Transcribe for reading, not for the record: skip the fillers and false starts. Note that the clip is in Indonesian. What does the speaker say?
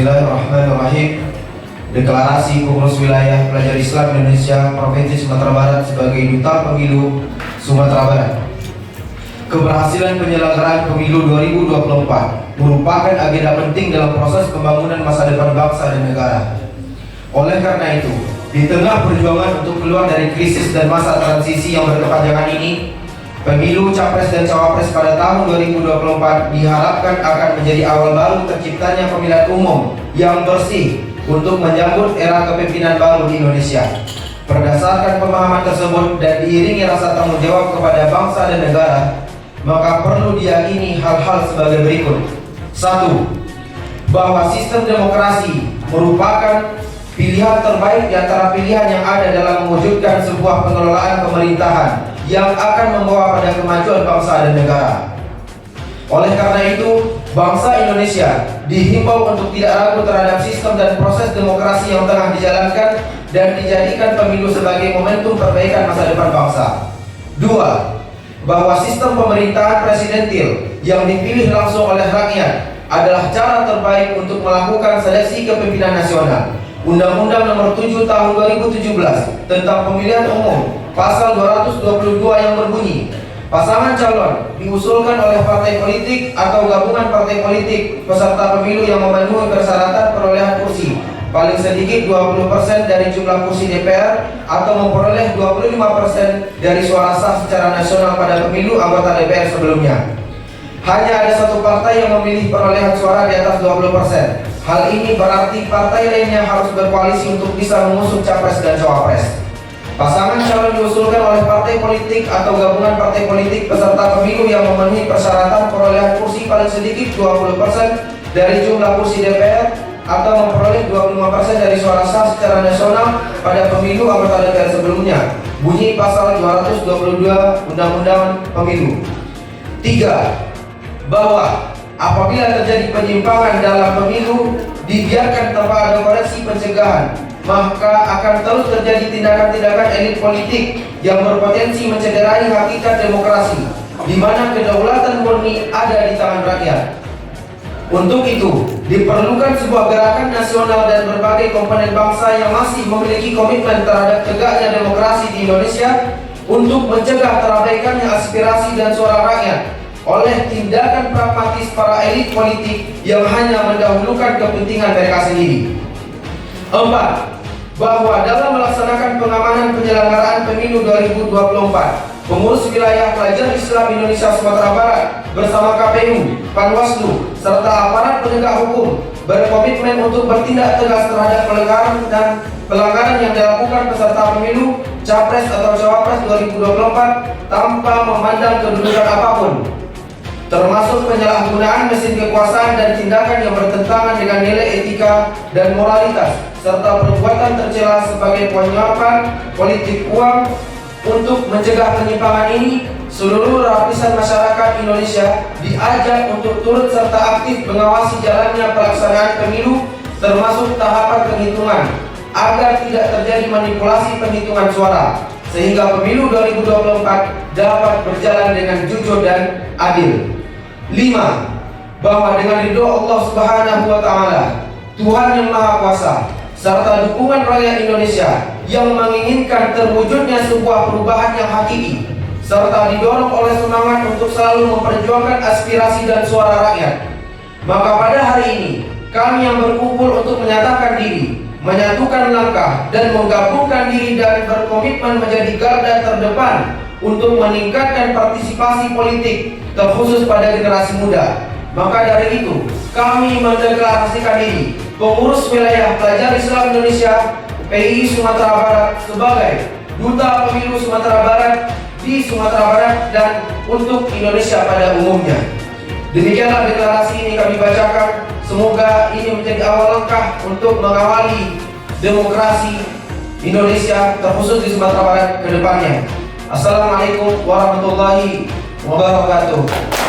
Bismillahirrahmanirrahim. Deklarasi Pengurus Wilayah Pelajar Islam Indonesia Provinsi Sumatera Barat sebagai Duta Pemilu Sumatera Barat. Keberhasilan penyelenggaraan Pemilu 2024 merupakan agenda penting dalam proses pembangunan masa depan bangsa dan negara. Oleh karena itu, di tengah perjuangan untuk keluar dari krisis dan masa transisi yang berkepanjangan ini, Pemilu Capres dan Cawapres pada tahun 2024 diharapkan akan menjadi awal baru terciptanya pemilihan umum yang bersih untuk menyambut era kepemimpinan baru di Indonesia. Berdasarkan pemahaman tersebut dan diiringi rasa tanggung jawab kepada bangsa dan negara, maka perlu diyakini hal-hal sebagai berikut. 1. Bahwa sistem demokrasi merupakan pilihan terbaik di antara pilihan yang ada dalam mewujudkan sebuah pengelolaan pemerintahan yang akan membawa pada kemajuan bangsa dan negara. Oleh karena itu, bangsa Indonesia dihimbau untuk tidak ragu terhadap sistem dan proses demokrasi yang tengah dijalankan dan dijadikan pemilu sebagai momentum perbaikan masa depan bangsa. 2. Bahwa sistem pemerintahan presidentil yang dipilih langsung oleh rakyat adalah cara terbaik untuk melakukan seleksi kepemimpinan nasional. Undang-Undang Nomor 7 Tahun 2017 tentang Pemilihan Umum Pasal 222 yang berbunyi, pasangan calon diusulkan oleh partai politik atau gabungan partai politik peserta pemilu yang memenuhi persyaratan perolehan kursi paling sedikit 20% dari jumlah kursi DPR atau memperoleh 25% dari suara sah secara nasional pada pemilu anggota DPR sebelumnya. Hanya ada satu partai yang memilih perolehan suara di atas 20%. Hal ini berarti partai lainnya harus berkoalisi untuk bisa mengusung capres dan cawapres. Pasangan calon diusulkan oleh partai politik atau gabungan partai politik peserta pemilu yang memenuhi persyaratan perolehan kursi paling sedikit 20% dari jumlah kursi DPR atau memperoleh 25% dari suara sah secara nasional pada pemilu anggota DPR sebelumnya. Bunyi pasal 222 Undang-Undang Pemilu. 3. Bahwa apabila terjadi penyimpangan dalam pemilu dibiarkan tanpa ada koreksi pencegahan, maka akan terus terjadi tindakan-tindakan elit politik yang berpotensi mencederai hakikat demokrasi, di mana kedaulatan murni ada di tangan rakyat. Untuk itu, diperlukan sebuah gerakan nasional dan berbagai komponen bangsa yang masih memiliki komitmen terhadap tegaknya demokrasi di Indonesia untuk mencegah terabaikannya aspirasi dan suara rakyat oleh tindakan pragmatis para elit politik yang hanya mendahulukan kepentingan mereka sendiri. 4. Bahwa dalam melaksanakan pengamanan penyelenggaraan Pemilu 2024, Pengurus Wilayah Pelajar Islam Indonesia Sumatera Barat bersama KPU, Panwaslu, serta aparat penegak hukum berkomitmen untuk bertindak tegas terhadap pelanggaran yang dilakukan peserta pemilu, capres atau cawapres 2024 tanpa memandang kedudukan apapun, termasuk penyalahgunaan mesin kekuasaan dan tindakan yang bertentangan dengan nilai etika dan moralitas, serta perbuatan tercela sebagai penyuapan politik uang. Untuk mencegah penyimpangan ini, seluruh lapisan masyarakat Indonesia diajak untuk turut serta aktif mengawasi jalannya pelaksanaan pemilu, termasuk tahapan penghitungan, agar tidak terjadi manipulasi penghitungan suara, sehingga pemilu 2024 dapat berjalan dengan jujur dan adil. 5. Bahwa dengan ridho Allah Subhanahu wa Ta'ala, Tuhan yang Maha Kuasa, serta dukungan rakyat Indonesia yang menginginkan terwujudnya sebuah perubahan yang hakiki, serta didorong oleh semangat untuk selalu memperjuangkan aspirasi dan suara rakyat, maka pada hari ini kami yang berkumpul untuk menyatakan diri, menyatukan langkah dan menggabungkan diri dan berkomitmen menjadi garda terdepan untuk meningkatkan partisipasi politik terkhusus pada generasi muda. Maka dari itu, kami mendeklarasikan diri Pengurus Wilayah Pelajar Islam Indonesia PI Sumatera Barat sebagai Duta Pemilu Sumatera Barat di Sumatera Barat dan untuk Indonesia pada umumnya. Demikianlah deklarasi ini kami bacakan. Semoga ini menjadi awal langkah untuk mengawali demokrasi Indonesia terkhusus di Sumatera Barat ke depannya. Assalamualaikum warahmatullahi wabarakatuh.